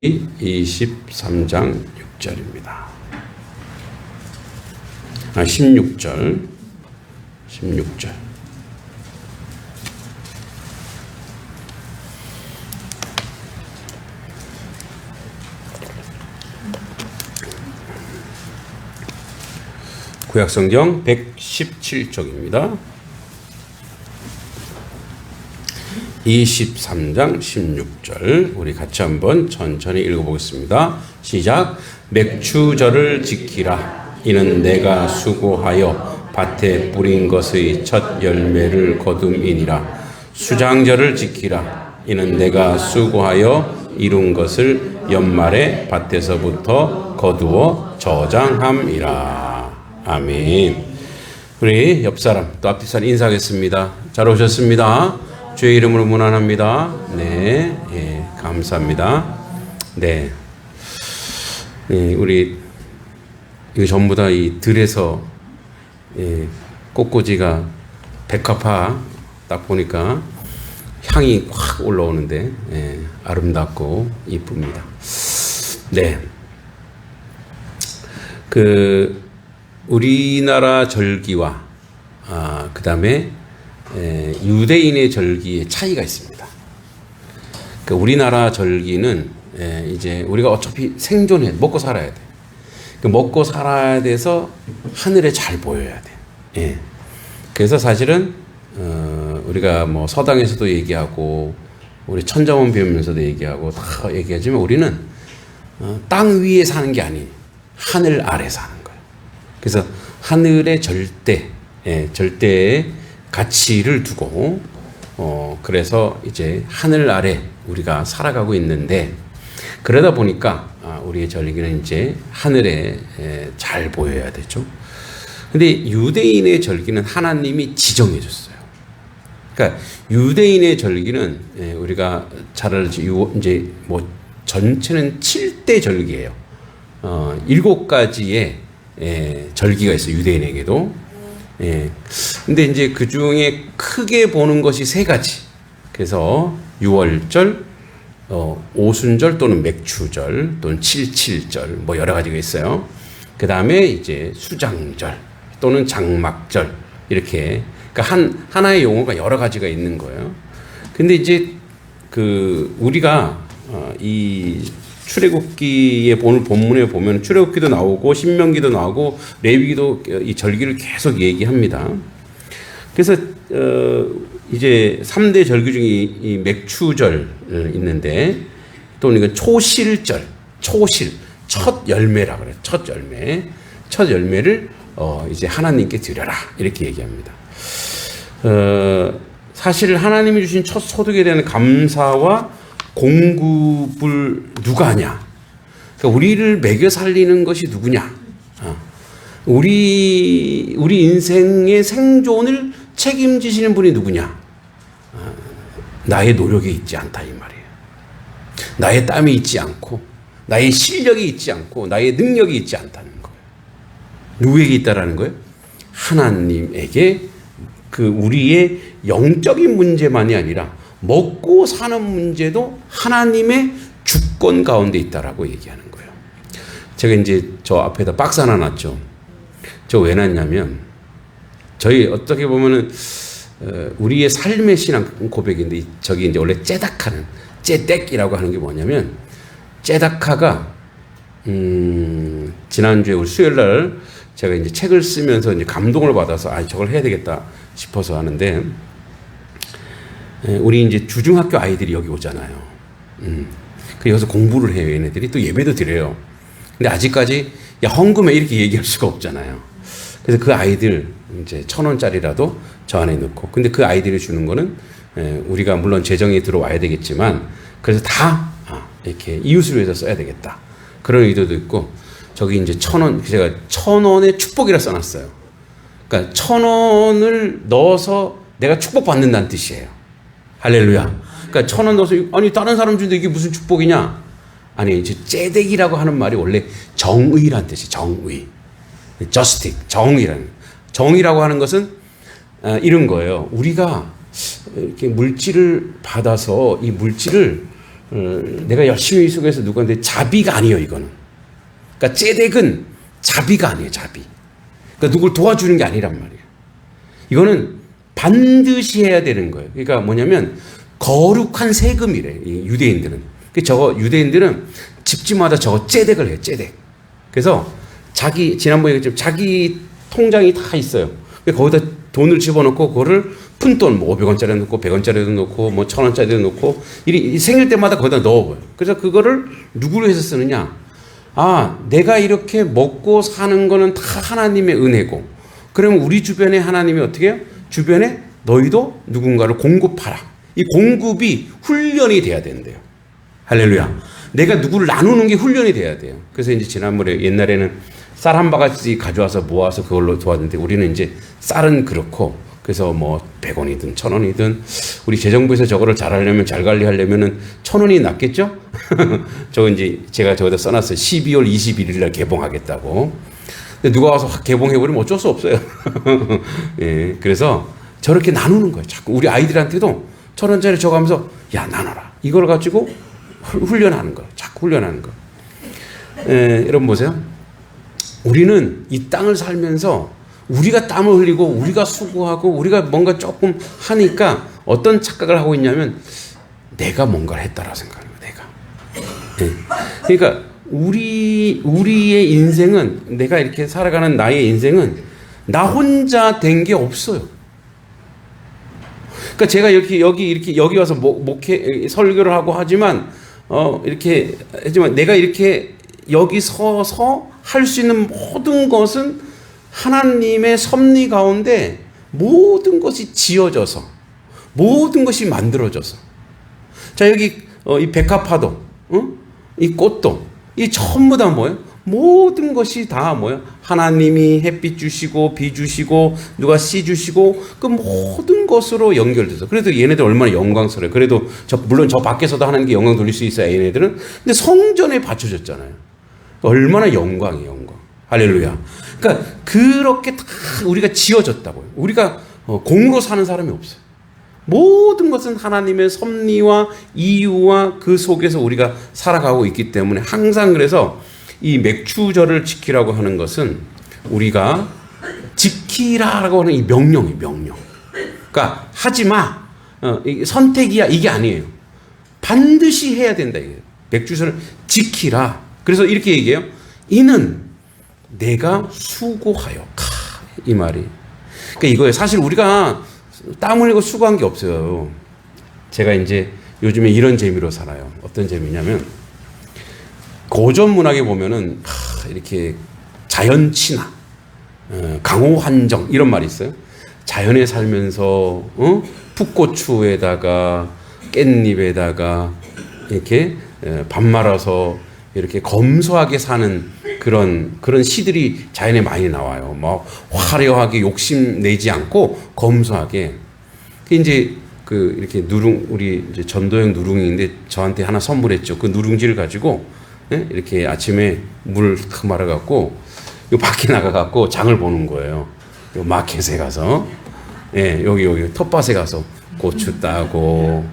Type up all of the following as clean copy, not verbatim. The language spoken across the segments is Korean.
23장 6절입니다. 16절. 구약성경 117쪽입니다. 23장 16절 우리 같이 한번 천천히 읽어보겠습니다. 시작. 맥추절을 지키라. 이는 내가 수고하여 밭에 뿌린 것의 첫 열매를 거둠이니라. 수장절을 지키라. 이는 내가 수고하여 이룬 것을 연말에 밭에서부터 거두어 저장함이라. 아멘. 우리 옆사람 또 앞뒤 사람 인사하겠습니다. 잘 오셨습니다. 주의 이름으로 문안합니다. 네, 예, 감사합니다. 네, 우리 이거 전부 다 이 들에서 꽃꽂이가 백합화 딱 보니까 향이 확 올라오는데 아름답고 이쁩니다. 네, 그 우리나라 절기와 그 다음에 유대인의 절기의 차이가 있습니다. 그러니까 우리나라 절기는 이제 우리가 어차피 생존해 먹고 살아야 돼. 먹고 살아야 돼서 하늘에 잘 보여야 돼. 그래서 사실은 우리가 뭐 서당에서도 얘기하고 우리 천자문 배우면서도 얘기하고 다 얘기하지만 우리는 땅 위에 사는 게 아닌 하늘 아래 사는 거예요. 그래서 하늘의 절대의 가치를 두고 그래서 이제 하늘 아래 우리가 살아가고 있는데 그러다 보니까 우리의 절기는 이제 하늘에 잘 보여야 되죠. 근데 유대인의 절기는 하나님이 지정해 줬어요. 그러니까 유대인의 절기는 우리가 잘 알지 이제 뭐 전체는 7대 절기예요. 7가지의 절기가 있어요. 유대인에게도. 근데 이제 그 중에 크게 보는 것이 3가지. 그래서 유월절, 오순절 또는 맥추절 또는 칠칠절 뭐 여러 가지가 있어요. 그 다음에 이제 수장절 또는 장막절 이렇게 그러니까 하나의 용어가 여러 가지가 있는 거예요. 근데 이제 그 우리가 이 출애굽기의 오늘 본문에 보면 출애굽기도 나오고 신명기도 나오고 레위기도 이 절기를 계속 얘기합니다. 그래서 이제 3대 절기 중에 이 맥추절 있는데 또 이건 초실 첫 열매라 그래요. 첫 열매를 이제 하나님께 드려라 이렇게 얘기합니다. 사실 하나님이 주신 첫 소득에 대한 감사와 공급을 누가 하냐? 그러니까 우리를 먹여 살리는 것이 누구냐? 우리 인생의 생존을 책임지시는 분이 누구냐? 나의 노력이 있지 않다 이 말이에요. 나의 땀이 있지 않고 나의 실력이 있지 않고 나의 능력이 있지 않다는 거예요. 누구에게 있다라는 거예요? 하나님에게 그 우리의 영적인 문제만이 아니라 먹고 사는 문제도 하나님의 주권 가운데 있다라고 얘기하는 거예요. 제가 이제 저 앞에다 박스 하나 놨죠. 저 왜 놨냐면 저희 어떻게 보면은 우리의 삶의 신앙 고백인데 저기 이제 원래 째닥이라고 하는 게 뭐냐면 째닥하가 지난주에 우리 수요일 날 제가 이제 책을 쓰면서 이제 감동을 받아서 저걸 해야 되겠다 싶어서 하는데 우리 이제 주중학교 아이들이 여기 오잖아요. 그 여기서 공부를 해요. 얘네들이 또 예배도 드려요. 근데 아직까지 야 헌금해 이렇게 얘기할 수가 없잖아요. 그래서 그 아이들 이제 1,000원짜리라도 저 안에 넣고 근데 그 아이들이 주는 거는 우리가 물론 재정이 들어와야 되겠지만 그래서 다 이렇게 이웃을 위해서 써야 되겠다. 그런 의도도 있고 저기 이제 1,000원 제가 1,000원의 축복이라 써놨어요. 그러니까 1,000원을 넣어서 내가 축복받는다는 뜻이에요. 할렐루야. 그러니까 1,000원 넣어서 아니 다른 사람 주는데 이게 무슨 축복이냐? 아니 이제 째대기라고 하는 말이 원래 정의란 뜻이 정의, justice 정의라는 정의라고 하는 것은 이런 거예요. 우리가 이렇게 물질을 받아서 이 물질을 내가 열심히 수고해서 누구한테 자비가 아니에요, 이거는. 그러니까 째덱은 자비가 아니에요, 자비. 그러니까 누굴 도와주는 게 아니란 말이에요. 이거는 반드시 해야 되는 거예요. 그러니까 뭐냐면 거룩한 세금이래, 이 유대인들은. 저거 유대인들은 집집마다 저거 째덱을 해요, 째덱. 그래서 지난번에 얘기했지만 자기 통장이 다 있어요. 거기다 돈을 집어넣고 그거를 푼돈, 뭐 500원짜리 넣고 100원짜리도 넣고 뭐 1000원짜리도 넣고 생길 때마다 거기다 넣어봐요. 그래서 그거를 누구로 해서 쓰느냐? 내가 이렇게 먹고 사는 거는 다 하나님의 은혜고, 그러면 우리 주변에 하나님이 어떻게 해요? 주변에 너희도 누군가를 공급하라. 이 공급이 훈련이 돼야 된대요. 할렐루야. 내가 누구를 나누는 게 훈련이 돼야 돼요. 그래서 이제 지난번에 옛날에는 쌀 한 바가지 가져와서 모아서 그걸로 도왔는데, 우리는 이제 쌀은 그렇고, 그래서 뭐 100원이든 1000원이든 우리 재정부에서 저거를 잘하려면, 잘 관리하려면은 1000원이 낫겠죠? 저거 이제 제가 저기다 써놨어요. 12월 21일 날 개봉하겠다고. 근데 누가 와서 확 개봉해버리면 어쩔 수 없어요. 예, 그래서 저렇게 나누는 거예요. 자꾸 우리 아이들한테도 1000원짜리 저거 하면서 야, 나눠라. 이걸 가지고 훈련하는 거예요. 자꾸 훈련하는 거예요. 예, 여러분 보세요. 우리는 이 땅을 살면서 우리가 땀을 흘리고 우리가 수고하고 우리가 뭔가 조금 하니까 어떤 착각을 하고 있냐면 내가 뭔가를 했다라고 생각하는 거예요. 내가. 네. 그러니까 우리의 인생은, 내가 이렇게 살아가는 나의 인생은 나 혼자 된 게 없어요. 그러니까 제가 여기 와서 목회 설교를 하고 하지만 이렇게 하지만 내가 이렇게 여기 서서 할 수 있는 모든 것은 하나님의 섭리 가운데 모든 것이 지어져서, 모든 것이 만들어져서. 자, 여기 이 백합화도, 이 꽃도, 이 전부 다 뭐예요? 모든 것이 다 뭐예요? 하나님이 햇빛 주시고 비 주시고 누가 씨 주시고 그 모든 것으로 연결돼서. 그래도 얘네들 얼마나 영광스러워요. 그래도 물론 저 밖에서도 하나님께 영광 돌릴 수 있어요, 얘네들은. 근데 성전에 바쳐졌잖아요. 얼마나 영광이에요, 영광. 할렐루야. 그러니까 그렇게 다 우리가 지어졌다고요. 우리가 공으로 사는 사람이 없어요. 모든 것은 하나님의 섭리와 이유와 그 속에서 우리가 살아가고 있기 때문에 항상, 그래서 이 맥추절을 지키라고 하는 것은 우리가 지키라라고 하는 이 명령이에요, 명령. 그러니까 하지 마, 선택이야, 이게 아니에요. 반드시 해야 된다, 이게. 맥추절을 지키라. 그래서 이렇게 얘기해요. 이는 내가 수고하여. 이 말이. 그러니까 이거예요. 사실 우리가 땀 흘리고 수고한 게 없어요. 제가 이제 요즘에 이런 재미로 살아요. 어떤 재미냐면, 고전 문학에 보면은 이렇게 자연 친화, 강호 환정 이런 말이 있어요. 자연에 살면서 풋고추에다가 깻잎에다가 이렇게 밥 말아서 이렇게 검소하게 사는 그런 시들이 자연에 많이 나와요. 뭐 화려하게 욕심 내지 않고 검소하게. 이제 이렇게 우리 이제 전도형 누룽이인데 저한테 하나 선물했죠. 그 누룽지를 가지고 이렇게 아침에 물을 탁 말아갖고 요 밖에 나가갖고 장을 보는 거예요. 요 마켓에 가서, 여기 텃밭에 가서 고추 따고,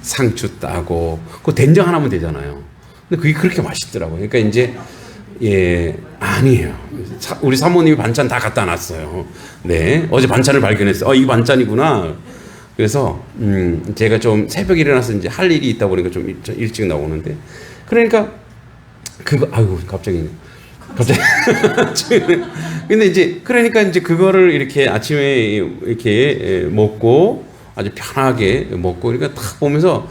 상추 따고, 그 된장 하나면 되잖아요. 근데 그게 그렇게 맛있더라고요. 그러니까 이제, 아니에요. 우리 사모님이 반찬 다 갖다 놨어요. 네. 어제 반찬을 발견했어요. 이게 반찬이구나. 그래서, 제가 좀 새벽에 일어나서 이제 할 일이 있다 보니까 좀 일찍 나오는데. 그러니까, 갑자기. 근데 이제, 그러니까 이제 그거를 이렇게 아침에 이렇게 먹고 아주 편하게 먹고, 그러니까 딱 보면서,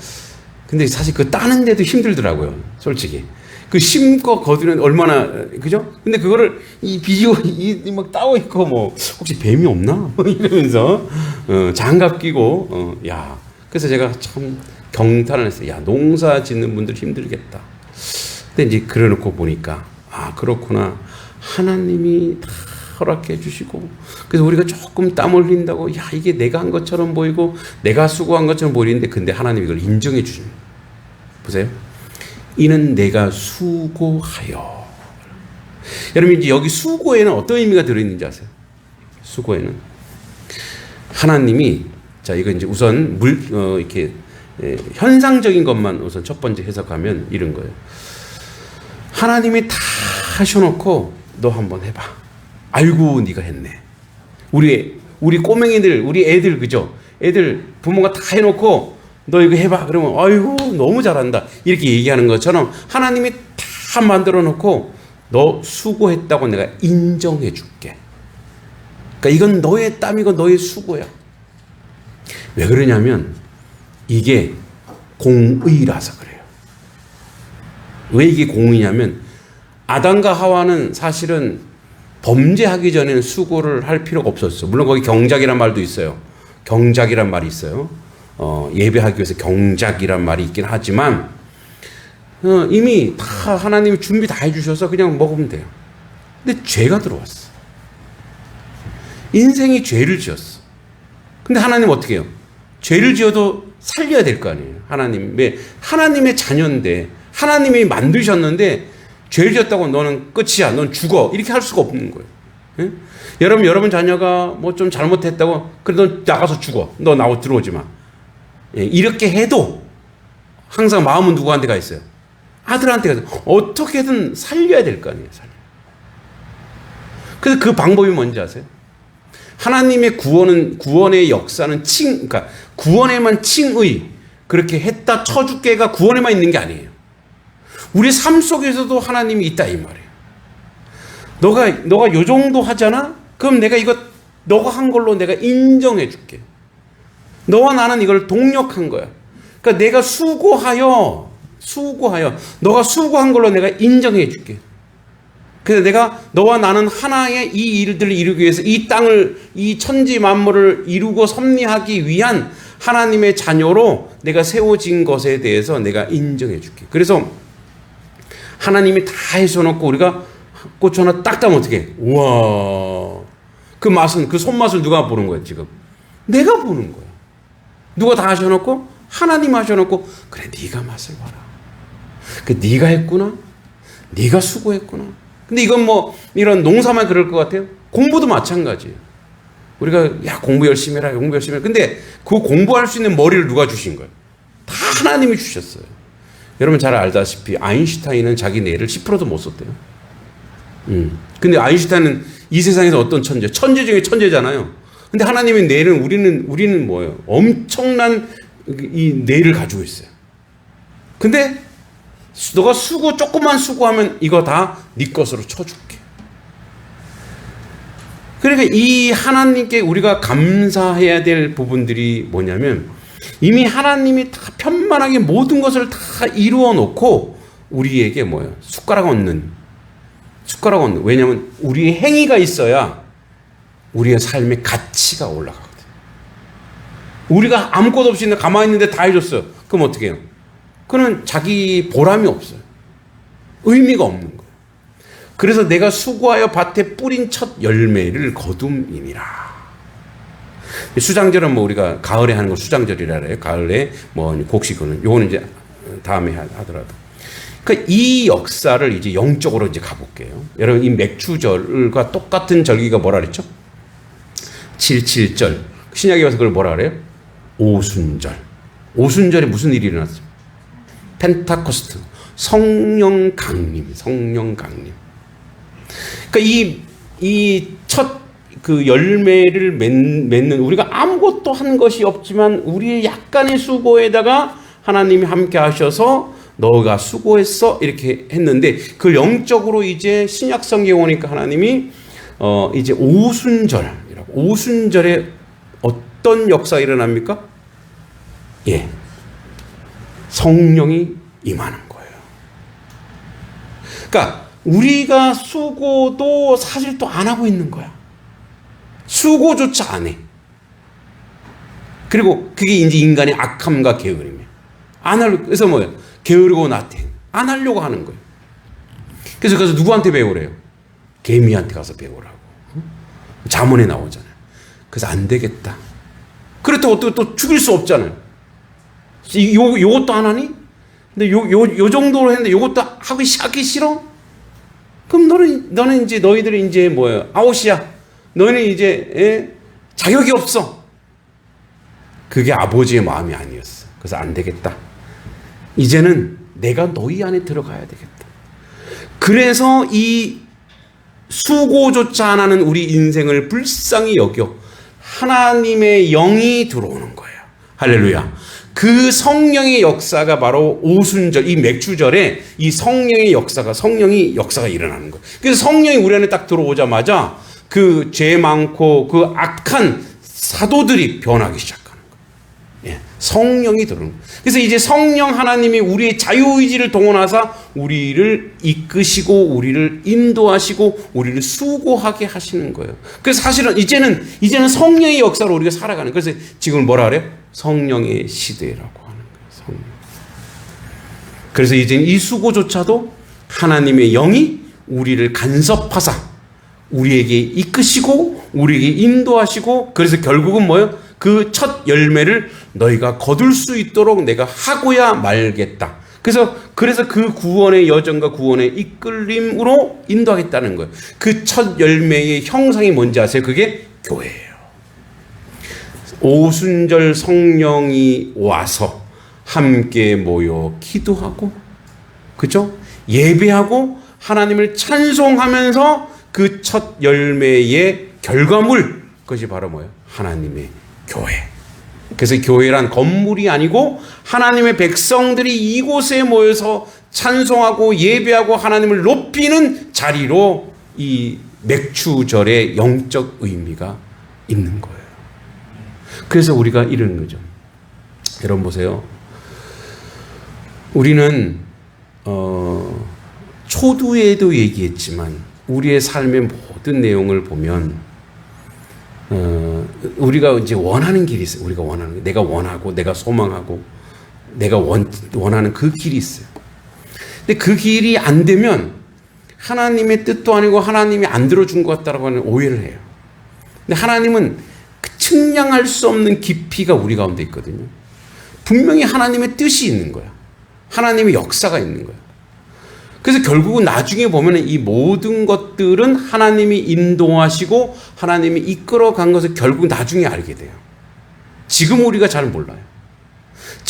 근데 사실 그 따는데도 힘들더라고요. 솔직히. 그 심고 거두는 얼마나, 그죠? 근데 그거를 비지고 막 따고 있고, 뭐, 혹시 뱀이 없나? 이러면서, 장갑 끼고, 야. 그래서 제가 참 경탄을 했어요. 야, 농사 짓는 분들 힘들겠다. 근데 이제 그래 놓고 보니까, 그렇구나. 하나님이 다 허락해 주시고, 그래서 우리가 조금 땀 흘린다고, 이게 내가 한 것처럼 보이고, 내가 수고한 것처럼 보이는데, 근데 하나님이 이걸 인정해 주십니다. 보세요. 이는 내가 수고하여. 여러분, 이제 여기 수고에는 어떤 의미가 들어있는지 아세요? 수고에는 하나님이, 자, 이거 이제 우선 이렇게 현상적인 것만 우선 첫 번째 해석하면 이런 거예요. 하나님이 다 하셔놓고 너 한번 해봐. 아이고 네가 했네. 우리 꼬맹이들, 우리 애들, 그죠? 애들 부모가 다 해놓고 너 이거 해봐. 그러면 아이고 너무 잘한다 이렇게 얘기하는 것처럼 하나님이 다 만들어 놓고 너 수고했다고 내가 인정해 줄게. 그러니까 이건 너의 땀이고 너의 수고야. 왜 그러냐면 이게 공의라서 그래요. 왜 이게 공의냐면 아담과 하와는 사실은 범죄하기 전에는 수고를 할 필요가 없었어. 물론 거기 경작이란 말도 있어요. 경작이란 말이 있어요. 예배하기 위해서 경작이란 말이 있긴 하지만 이미 다 하나님이 준비 다 해주셔서 그냥 먹으면 돼요. 근데 죄가 들어왔어. 인생이 죄를 지었어. 근데 하나님 어떻게 해요? 죄를 지어도 살려야 될 거 아니에요. 하나님의 자녀인데 하나님이 만드셨는데 죄를 지었다고 너는 끝이야. 넌 죽어. 이렇게 할 수가 없는 거예요. 예? 여러분 자녀가 뭐 좀 잘못했다고 그래 너 나가서 죽어. 너 나와 들어오지 마. 예, 이렇게 해도 항상 마음은 누구한테 가 있어요? 아들한테 가서 어떻게든 살려야 될 거 아니에요. 그래서 그 방법이 뭔지 아세요? 하나님의 구원의 역사는 그러니까 구원에만 칭의 그렇게 했다 쳐줄게가 구원에만 있는 게 아니에요. 우리 삶 속에서도 하나님이 있다 이 말이에요. 너가 요 정도 하잖아? 그럼 내가 이거 너가 한 걸로 내가 인정해 줄게. 너와 나는 이걸 동력한 거야. 그러니까 내가 수고하여 너가 수고한 걸로 내가 인정해 줄게. 그래서 내가 너와 나는 하나의 이 일들을 이루기 위해서 이 땅을 이 천지 만물을 이루고 섭리하기 위한 하나님의 자녀로 내가 세워진 것에 대해서 내가 인정해 줄게. 그래서 하나님이 다 해서놓고 우리가 고추 하나 딱 따면 어떻게 해? 우와 그 맛은 그 손맛을 누가 보는 거야 지금? 내가 보는 거야. 누가 다 하셔놓고 하나님 하셔놓고 그래 네가 맛을 봐라. 그 네가 했구나. 네가 수고했구나. 근데 이건 뭐 이런 농사만 그럴 것 같아요. 공부도 마찬가지예요. 우리가 야 공부 열심히 해라 공부 열심히 해라. 근데 그 공부할 수 있는 머리를 누가 주신 거예요? 다 하나님이 주셨어요. 여러분 잘 알다시피 아인슈타인은 자기 뇌를 10%도 못 썼대요. 근데 아인슈타인은 이 세상에서 어떤 천재 중에 천재잖아요. 근데 하나님의 뇌는 우리는 뭐예요? 엄청난 이 뇌를 가지고 있어요. 근데 너가 조금만 수고하면 이거 다 네 것으로 쳐줄게. 그러니까 이 하나님께 우리가 감사해야 될 부분들이 뭐냐면 이미 하나님이 다 편만하게 모든 것을 다 이루어 놓고 우리에게 뭐예요? 숟가락 얹는. 왜냐하면 우리의 행위가 있어야 우리의 삶의 가치가 올라가거든. 우리가 아무것도 없이 가만히 있는데 다 해줬어요. 그럼 어떻게 해요? 그는 자기 보람이 없어요. 의미가 없는 거예요. 그래서 내가 수고하여 밭에 뿌린 첫 열매를 거둠이니라. 수장절은 뭐 우리가 가을에 하는 거 수장절이라 해요. 가을에 뭐 곡식은 요거는 이제 다음에 하더라도. 그러니까 이 역사를 이제 영적으로 이제 가볼게요. 여러분 이 맥추절과 똑같은 절기가 뭐라 그랬죠? 77절. 신약에 와서 그걸 뭐라 그래요? 오순절. 오순절에 무슨 일이 일어났어요? 펜타코스트. 성령 강림. 그러니까 이 첫 그 열매를 맺는 우리가 아무것도 한 것이 없지만 우리의 약간의 수고에다가 하나님이 함께 하셔서 너가 수고했어 이렇게 했는데 그 영적으로 이제 신약 성경에 오니까 하나님이 이제 오순절에 어떤 역사가 일어납니까? 예, 성령이 임하는 거예요. 그러니까 우리가 수고도 사실 또 안 하고 있는 거야. 수고조차 안 해. 그리고 그게 이제 인간의 악함과 게으름이에요. 안 하려고. 그래서 뭐예요? 게으르고 나태. 안 하려고 하는 거예요. 그래서 누구한테 배우래요? 개미한테 가서 배우라고. 잠언에 나오잖아요. 그래서 안 되겠다. 그렇다고 또 죽일 수 없잖아요. 요것도 안 하니? 근데 요 정도로 했는데 요것도 하기 싫어? 그럼 너는 이제 너희들이 이제 뭐예요? 아웃이야. 너희는 이제 자격이 없어. 그게 아버지의 마음이 아니었어. 그래서 안 되겠다. 이제는 내가 너희 안에 들어가야 되겠다. 그래서 이 수고조차 안 하는 우리 인생을 불쌍히 여겨 하나님의 영이 들어오는 거예요. 할렐루야. 그 성령의 역사가 바로 오순절, 이 맥주절에 이 성령의 역사가 일어나는 거예요. 그래서 성령이 우리 안에 딱 들어오자마자 그 죄 많고 그 악한 사도들이 변하기 시작하는 거예요. 예, 성령이 들어오는 거예요. 그래서 이제 성령 하나님이 우리의 자유의지를 동원하사 우리를 이끄시고 우리를 인도하시고 우리를 수고하게 하시는 거예요. 그래서 사실은 이제는 성령의 역사로 우리가 살아가는 거예요. 그래서 지금 뭐라 그래요? 성령의 시대라고 하는 거예요. 성령. 그래서 이제 이 수고조차도 하나님의 영이 우리를 간섭하사 우리에게 이끄시고 우리에게 인도하시고, 그래서 결국은 뭐예요? 그 첫 열매를 너희가 거둘 수 있도록 내가 하고야 말겠다. 그래서 그 구원의 여정과 구원의 이끌림으로 인도하겠다는 거예요. 그 첫 열매의 형상이 뭔지 아세요? 그게 교회예요. 오순절 성령이 와서 함께 모여 기도하고, 그죠? 예배하고 하나님을 찬송하면서 그 첫 열매의 결과물, 그것이 바로 뭐예요? 하나님의 교회. 그래서 교회란 건물이 아니고 하나님의 백성들이 이곳에 모여서 찬송하고 예배하고 하나님을 높이는 자리로 이 맥주절의 영적 의미가 있는 거예요. 그래서 우리가 이러는 거죠. 여러분 보세요. 우리는 초두에도 얘기했지만 우리의 삶의 모든 내용을 보면 우리가 이제 원하는 길이 있어요. 우리가 원하는, 내가 원하고 내가 소망하고 내가 원하는 그 길이 있어요. 근데 그 길이 안 되면 하나님의 뜻도 아니고 하나님이 안 들어준 것 같다라고 하는 오해를 해요. 근데 하나님은 측량할 수 없는 깊이가 우리 가운데 있거든요. 분명히 하나님의 뜻이 있는 거야. 하나님의 역사가 있는 거야. 그래서 결국은 나중에 보면 이 모든 것들은 하나님이 인도하시고 하나님이 이끌어간 것을 결국 나중에 알게 돼요. 지금 우리가 잘 몰라요.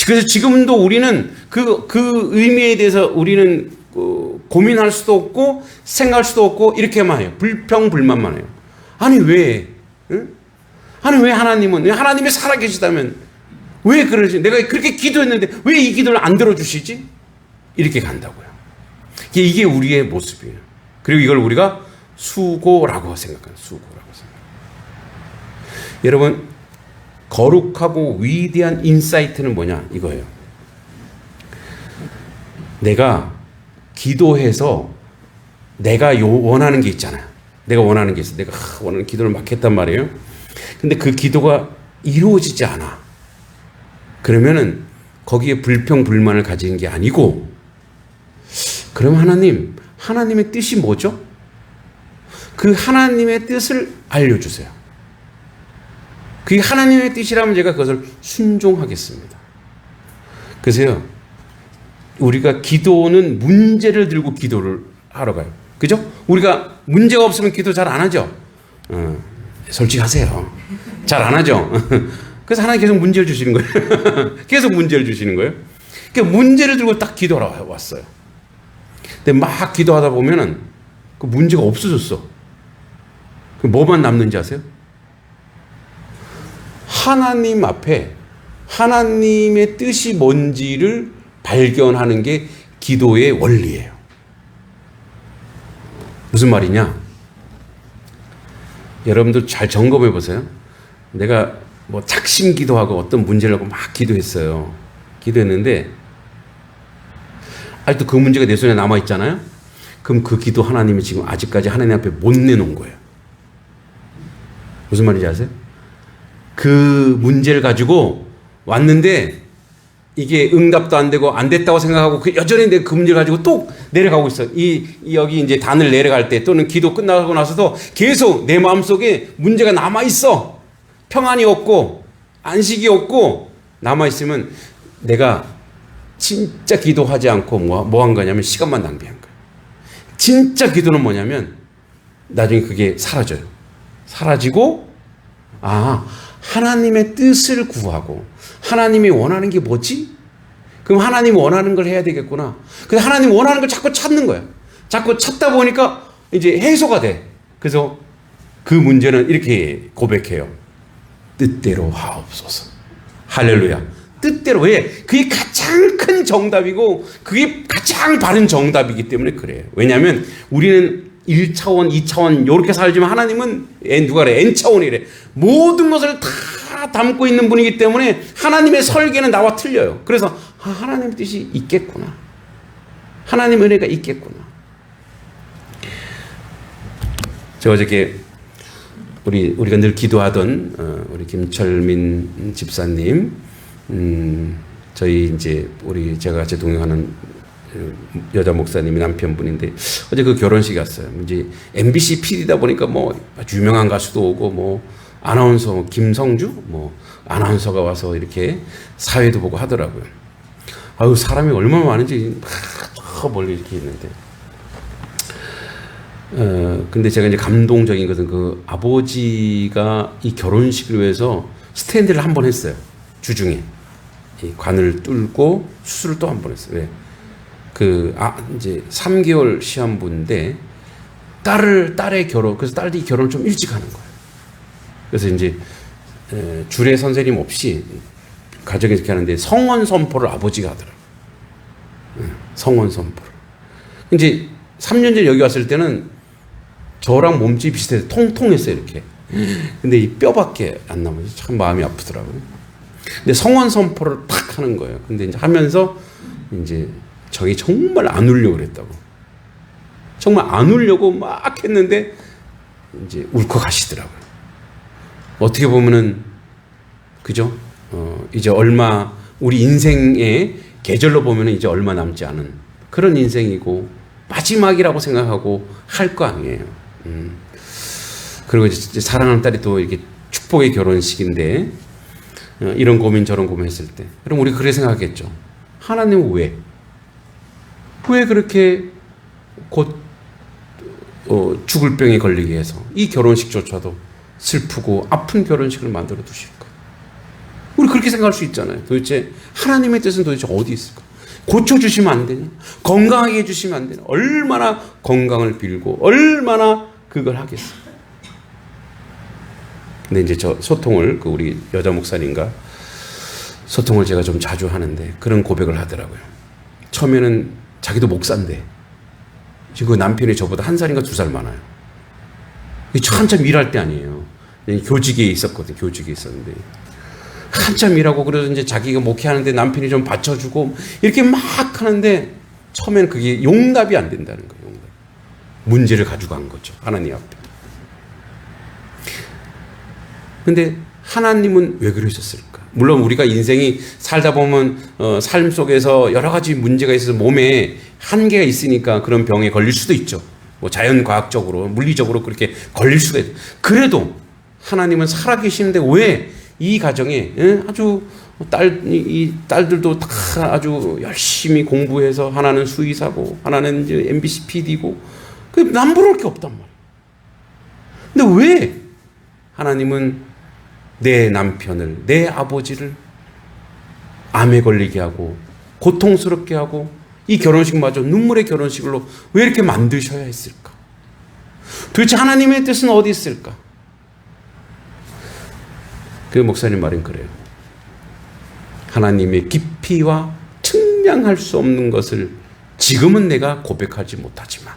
그래서 지금도 우리는 그 의미에 대해서 우리는 고민할 수도 없고 생각할 수도 없고 이렇게만 해요. 불평불만만 해요. 아니 왜? 응? 아니 왜 하나님이 살아계시다면 왜 그러지? 내가 그렇게 기도했는데 왜 이 기도를 안 들어주시지? 이렇게 간다고요. 이게 우리의 모습이에요. 그리고 이걸 우리가 수고라고 생각해요. 수고라고 생각해요. 여러분, 거룩하고 위대한 인사이트는 뭐냐? 이거예요. 내가 기도해서 내가 원하는 게 있잖아요. 내가 원하는 게 있어. 내가 원하는 기도를 막 했단 말이에요. 근데 그 기도가 이루어지지 않아. 그러면은 거기에 불평불만을 가지는 게 아니고, 그럼 하나님의 뜻이 뭐죠? 그 하나님의 뜻을 알려주세요. 그게 하나님의 뜻이라면 제가 그것을 순종하겠습니다. 그래서요, 우리가 기도는 문제를 들고 기도를 하러 가요. 그죠? 우리가 문제가 없으면 기도 잘 안 하죠? 솔직하세요. 잘 안 하죠? 그래서 하나님 계속 문제를 주시는 거예요. 계속 문제를 주시는 거예요. 그러니까 문제를 들고 딱 기도하러 왔어요. 근데 막 기도하다 보면은 그 문제가 없어졌어. 뭐만 남는지 아세요? 하나님 앞에 하나님의 뜻이 뭔지를 발견하는 게 기도의 원리예요. 무슨 말이냐? 여러분들 잘 점검해 보세요. 내가 뭐 작심 기도하고 어떤 문제를 하고 막 기도했어요. 기도했는데 아직도 그 문제가 내 손에 남아 있잖아요. 그럼 그 기도 하나님이 지금 아직까지 하나님 앞에 못 내놓은 거예요. 무슨 말인지 아세요? 그 문제를 가지고 왔는데 이게 응답도 안 되고 안 됐다고 생각하고 여전히 내 그 문제를 가지고 또 내려가고 있어. 여기 이제 단을 내려갈 때 또는 기도 끝나고 나서도 계속 내 마음속에 문제가 남아 있어. 평안이 없고 안식이 없고 남아 있으면 내가 진짜 기도하지 않고 뭐 한 거냐면 시간만 낭비한 거예요. 진짜 기도는 뭐냐면 나중에 그게 사라져요. 사라지고 하나님의 뜻을 구하고 하나님이 원하는 게 뭐지? 그럼 하나님이 원하는 걸 해야 되겠구나. 근데 하나님 원하는 걸 자꾸 찾는 거야. 자꾸 찾다 보니까 이제 해소가 돼. 그래서 그 문제는 이렇게 고백해요. 뜻대로 하옵소서. 할렐루야. 뜻대로. 왜? 그게 가장 큰 정답이고 그게 가장 바른 정답이기 때문에 그래요. 왜냐하면 우리는 1차원, 2차원 이렇게 살지만 하나님은 누가 그래? N차원이래. 모든 것을 다 담고 있는 분이기 때문에 하나님의 설계는 나와 틀려요. 그래서 하나님의 뜻이 있겠구나. 하나님의 은혜가 있겠구나. 저 어저께 우리가 늘 기도하던 우리 김철민 집사님, 저희 이제 제가 같이 동행하는 여자 목사님이 남편분인데 어제 그 결혼식에 왔어요. 이제 MBC PD다 보니까 뭐 유명한 가수도 오고 뭐 아나운서 김성주 뭐 아나운서가 와서 이렇게 사회도 보고 하더라고요. 아유 사람이 얼마나 많은지 저 멀리 이렇게 있는데. 근데 제가 이제 감동적인 것은 그 아버지가 이 결혼식을 위해서 스탠드를 한 번 했어요. 주중에. 이 관을 뚫고 수술을 또 한 번 했어요. 왜? 이제 3개월 시한부인데 딸의 결혼, 그래서 딸이 결혼을 좀 일찍 하는 거예요. 그래서 이제 주례 선생님 없이 가정에서 이렇게 하는데 성원 선포를 아버지가 하더라고요. 성원 선포를. 이제 3년 전에 여기 왔을 때는 저랑 몸집이 비슷해서 통통했어요, 이렇게. 근데 이 뼈밖에 안 남아서 참 마음이 아프더라고요. 근데 성원 선포를 탁 하는 거예요. 근데 이제 하면서 이제 저기 정말 안 울려고 그랬다고. 정말 안 울려고 막 했는데 이제 울컥하시더라고요. 어떻게 보면은 그죠? 이제 얼마 우리 인생의 계절로 보면은 이제 얼마 남지 않은 그런 인생이고 마지막이라고 생각하고 할 거 아니에요. 그리고 이제 사랑하는 딸이 또 이렇게 축복의 결혼식인데 이런 고민 저런 고민 했을 때 그럼 우리 그렇게 생각했죠. 하나님은 왜 그렇게 곧 죽을 병에 걸리게 해서 이 결혼식조차도 슬프고 아픈 결혼식을 만들어 두실까? 우리 그렇게 생각할 수 있잖아요. 도대체 하나님의 뜻은 도대체 어디 있을까? 고쳐주시면 안 되냐? 건강하게 해주시면 안 되냐? 얼마나 건강을 빌고 얼마나 그걸 하겠어요. 근데 이제 저 소통을 우리 여자 목사님과 소통을 제가 좀 자주 하는데 그런 고백을 하더라고요. 처음에는 자기도 목사인데 지금 그 남편이 저보다 1살인가 2살 많아요. 한참 일할 때 아니에요. 교직에 있었거든요. 교직에 있었는데 한참 일하고 그래서 이제 자기가 목회하는데 남편이 좀 받쳐주고 이렇게 막 하는데 처음에는 그게 용납이 안 된다는 거예요. 용납. 문제를 가지고 간 거죠. 하나님 앞에. 근데 하나님은 왜 그러셨을까? 물론 우리가 인생이 살다 보면 삶 속에서 여러 가지 문제가 있어서 몸에 한계가 있으니까 그런 병에 걸릴 수도 있죠. 뭐 자연과학적으로 물리적으로 그렇게 걸릴 수가 있죠. 그래도 하나님은 살아계시는데 왜 이 가정에 아주 이 딸들도 다 아주 열심히 공부해서 하나는 수의사고 하나는 이제 MBC PD고 남부러울 게 없단 말이에요. 근데 왜 하나님은 내 남편을 내 아버지를 암에 걸리게 하고 고통스럽게 하고 이 결혼식마저 눈물의 결혼식으로 왜 이렇게 만드셔야 했을까? 도대체 하나님의 뜻은 어디 있을까? 그 목사님 말은 그래요. 하나님의 깊이와 측량할 수 없는 것을 지금은 내가 고백하지 못하지만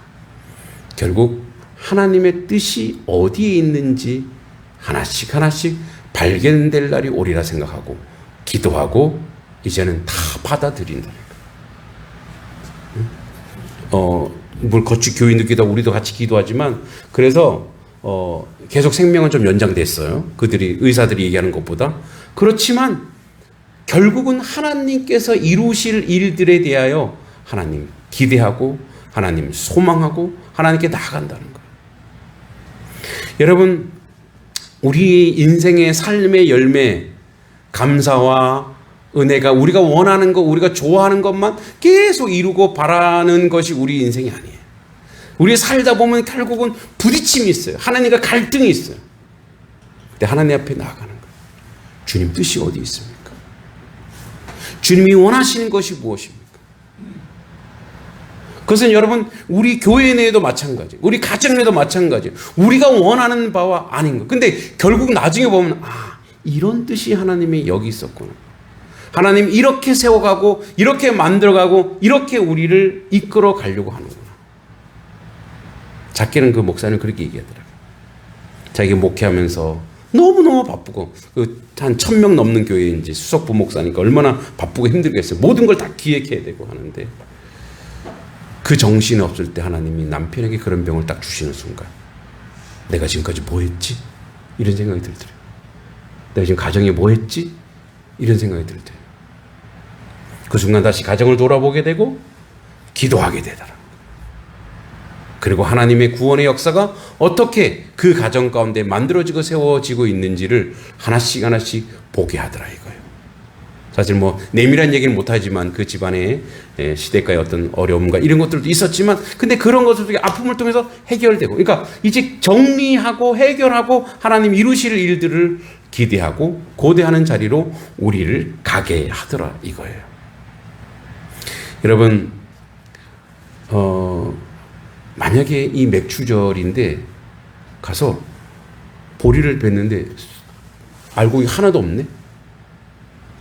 결국 하나님의 뜻이 어디에 있는지 하나씩 하나씩 발견될 날이 오리라 생각하고 기도하고 이제는 다 받아들인다. 물 거치 교인도 기도하고 우리도 같이 기도하지만 그래서 계속 생명은 좀 연장됐어요. 의사들이 얘기하는 것보다. 그렇지만 결국은 하나님께서 이루실 일들에 대하여 하나님 기대하고 하나님 소망하고 하나님께 나아간다는 거예요. 여러분 우리 인생의 삶의 열매 감사와 은혜가 우리가 원하는 것 우리가 좋아하는 것만 계속 이루고 바라는 것이 우리 인생이 아니에요. 우리 살다 보면 결국은 부딪힘이 있어요. 하나님과 갈등이 있어요. 근데 하나님 앞에 나아가는 거예요. 주님 뜻이 어디 있습니까? 주님이 원하시는 것이 무엇입니까? 그것은 여러분 우리 교회 내에도 마찬가지, 우리 가정 내에도 마찬가지, 우리가 원하는 바와 아닌 것. 근데 결국 나중에 보면 이런 뜻이 하나님이 여기 있었구나. 하나님 이렇게 세워가고 이렇게 만들어가고 이렇게 우리를 이끌어 가려고 하는구나. 작게는 그 목사는 그렇게 얘기하더라고요. 자기 목회하면서 너무너무 바쁘고 한 1000명 넘는 교회인지 수석 부목사니까 얼마나 바쁘고 힘들겠어요. 모든 걸 다 기획해야 되고 하는데 그 정신이 없을 때 하나님이 남편에게 그런 병을 딱 주시는 순간 내가 지금까지 뭐 했지? 이런 생각이 들더래요. 내가 지금 가정에 뭐 했지? 이런 생각이 들더래요. 그 순간 다시 가정을 돌아보게 되고 기도하게 되더라. 그리고 하나님의 구원의 역사가 어떻게 그 가정 가운데 만들어지고 세워지고 있는지를 하나씩 하나씩 보게 하더라 이거예요. 사실 뭐 내밀한 얘기는 못하지만 그 집안의 시대가의 어떤 어려움과 이런 것들도 있었지만 근데 그런 것들도 아픔을 통해서 해결되고 그러니까 이제 정리하고 해결하고 하나님 이루실 일들을 기대하고 고대하는 자리로 우리를 가게 하더라 이거예요. 여러분 만약에 이 맥추절인데 가서 보리를 뱄는데 알곡이 하나도 없네.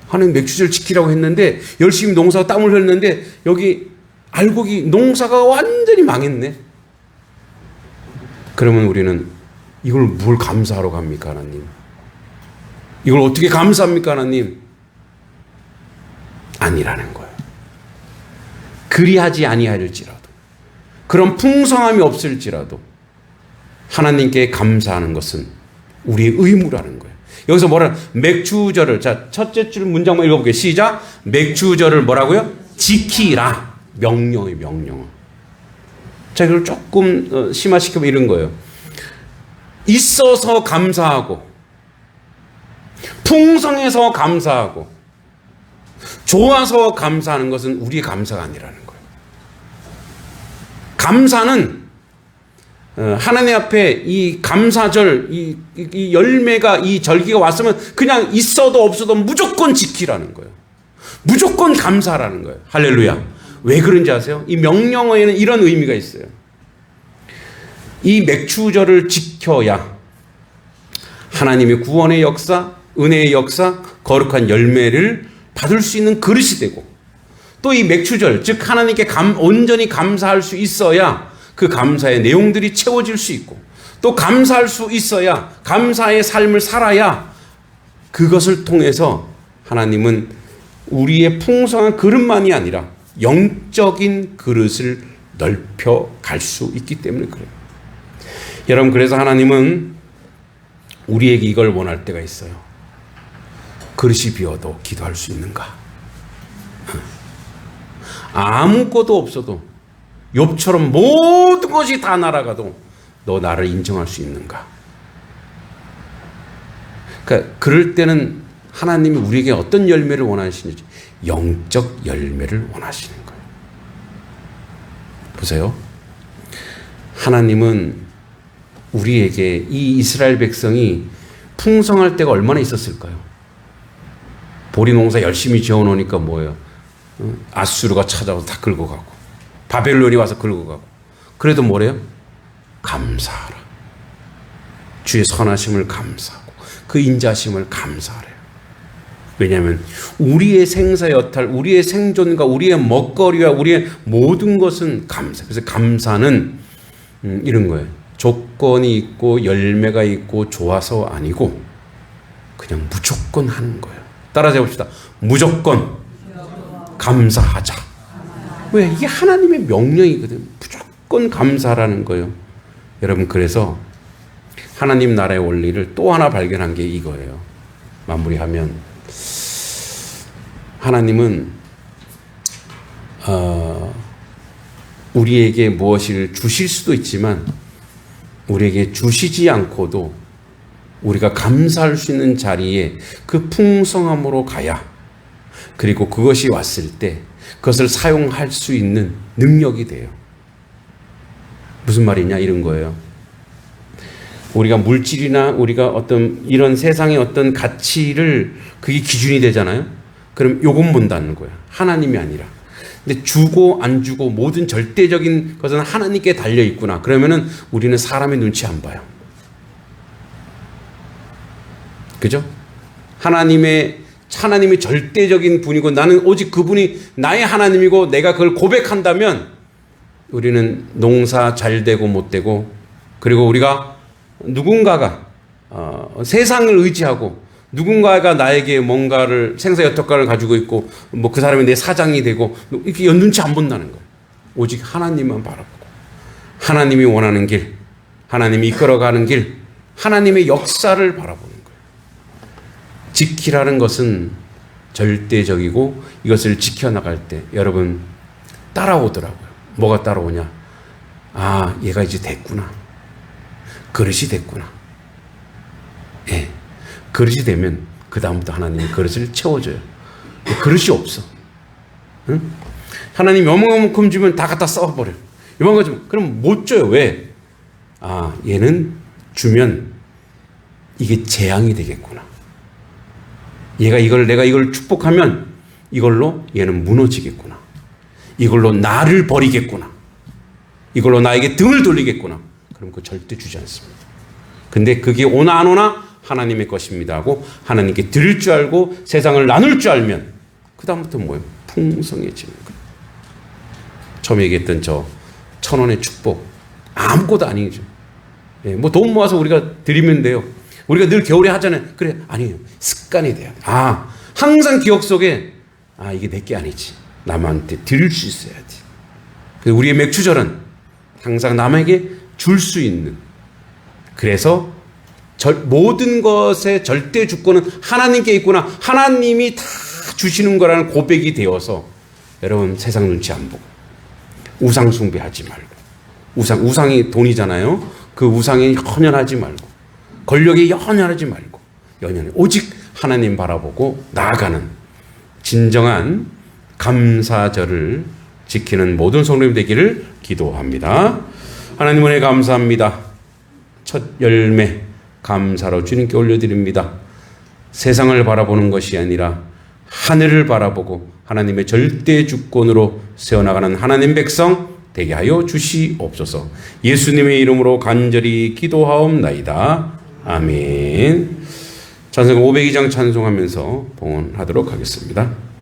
하나님 맥추절 지키라고 했는데 열심히 농사가 땀을 흘렸는데 여기 알곡이 농사가 완전히 망했네. 그러면 우리는 이걸 뭘 감사하러 갑니까 하나님? 이걸 어떻게 감사합니까 하나님? 아니라는 거예요. 그리하지 아니할지라도 그런 풍성함이 없을지라도 하나님께 감사하는 것은 우리의 의무라는 거예요. 여기서 뭐라 맥추절을 자 첫째 줄 문장만 읽어볼게요. 시작. 맥추절을 뭐라고요? 지키라. 명령이 명령. 자 이걸 조금 심화시키면 이런 거예요. 있어서 감사하고 풍성해서 감사하고 좋아서 감사하는 것은 우리의 감사가 아니라는 거예요. 감사는 하나님 앞에 이 감사절, 이 열매가, 이 절기가 왔으면 그냥 있어도 없어도 무조건 지키라는 거예요. 무조건 감사라는 거예요. 할렐루야. 왜 그런지 아세요? 이 명령어에는 이런 의미가 있어요. 이 맥추절을 지켜야 하나님의 구원의 역사, 은혜의 역사, 거룩한 열매를 받을 수 있는 그릇이 되고 또 이 맥추절, 즉 하나님께 온전히 감사할 수 있어야 그 감사의 내용들이 채워질 수 있고 또 감사할 수 있어야 감사의 삶을 살아야 그것을 통해서 하나님은 우리의 풍성한 그릇만이 아니라 영적인 그릇을 넓혀 갈 수 있기 때문에 그래요. 여러분 그래서 하나님은 우리에게 이걸 원할 때가 있어요. 그릇이 비어도 기도할 수 있는가? 아무것도 없어도 욥처럼 모든 것이 다 날아가도 너 나를 인정할 수 있는가? 그러니까 그럴 때는 하나님이 우리에게 어떤 열매를 원하시는지 영적 열매를 원하시는 거예요. 보세요. 하나님은 우리에게 이 이스라엘 백성이 풍성할 때가 얼마나 있었을까요? 보리 농사 열심히 지어놓으니까 뭐예요? 아수르가 찾아와서 다 긁어가고 바벨론이 와서 긁어가고 그래도 뭐래요? 감사하라. 주의 선하심을 감사하고 그 인자심을 감사하래요. 왜냐하면 우리의 생사 여탈, 우리의 생존과 우리의 먹거리와 우리의 모든 것은 감사. 그래서 감사는 이런 거예요. 조건이 있고 열매가 있고 좋아서 아니고 그냥 무조건 하는 거예요. 따라서 해봅시다. 무조건 감사하자. 왜? 이게 하나님의 명령이거든요. 무조건 감사라는 거예요. 여러분 그래서 하나님 나라의 원리를 또 하나 발견한 게 이거예요. 마무리하면 하나님은 우리에게 무엇을 주실 수도 있지만 우리에게 주시지 않고도 우리가 감사할 수 있는 자리에 그 풍성함으로 가야 그리고 그것이 왔을 때 그것을 사용할 수 있는 능력이 돼요. 무슨 말이냐 이런 거예요. 우리가 물질이나 우리가 어떤 이런 세상의 어떤 가치를 그게 기준이 되잖아요. 그럼 요건 본다는 거야. 하나님이 아니라. 근데 주고 안 주고 모든 절대적인 것은 하나님께 달려 있구나. 그러면은 우리는 사람의 눈치 안 봐요. 그죠? 하나님이 절대적인 분이고 나는 오직 그분이 나의 하나님이고 내가 그걸 고백한다면 우리는 농사 잘 되고 못 되고, 그리고 우리가 누군가가 세상을 의지하고 누군가가 나에게 뭔가를 생사여택가를 가지고 있고 뭐 그 사람이 내 사장이 되고 이렇게 눈치 안 본다는 거예요. 오직 하나님만 바라보고 하나님이 원하는 길, 하나님이 이끌어가는 길, 하나님의 역사를 바라보는 거예요. 지키라는 것은 절대적이고 이것을 지켜나갈 때 여러분 따라오더라고요. 뭐가 따라오냐? 아, 얘가 이제 됐구나. 그릇이 됐구나. 예. 그릇이 되면 그 다음부터 하나님이 그릇을 채워줘요. 그릇이 없어. 응? 하나님 요만큼 주면 다 갖다 써버려. 요만큼 주면 그럼 못 줘요. 왜? 아, 얘는 주면 이게 재앙이 되겠구나. 내가 이걸 축복하면 이걸로 얘는 무너지겠구나. 이걸로 나를 버리겠구나. 이걸로 나에게 등을 돌리겠구나. 그럼 그거 절대 주지 않습니다. 근데 그게 오나 안 오나 하나님의 것입니다 하고 하나님께 드릴 줄 알고 세상을 나눌 줄 알면 그 다음부터 뭐예요? 풍성해지는 거예요. 처음에 얘기했던 저 1,000원의 축복 아무것도 아니죠. 예, 뭐 돈 모아서 우리가 드리면 돼요. 우리가 늘 겨울에 하잖아요. 그래, 아니에요. 습관이 돼야 돼. 아, 항상 기억 속에 아, 이게 내게 아니지. 남한테 드릴 수 있어야지. 우리의 맥주절은 항상 남에게 줄 수 있는. 그래서 모든 것의 절대 주권은 하나님께 있구나. 하나님이 다 주시는 거라는 고백이 되어서 여러분 세상 눈치 안 보고 우상 숭배하지 말고 우상이 돈이잖아요. 그 우상에 연연하지 말고 권력에 연연하지 말고 오직 하나님 바라보고 나아가는 진정한 감사절을 지키는 모든 성도님 되기를 기도합니다. 하나님 은혜 감사합니다. 첫 열매 감사로 주님께 올려드립니다. 세상을 바라보는 것이 아니라 하늘을 바라보고 하나님의 절대 주권으로 세워나가는 하나님 백성 되게 하여 주시옵소서. 예수님의 이름으로 간절히 기도하옵나이다. 아멘. 찬송 502장 찬송하면서 봉헌하도록 하겠습니다.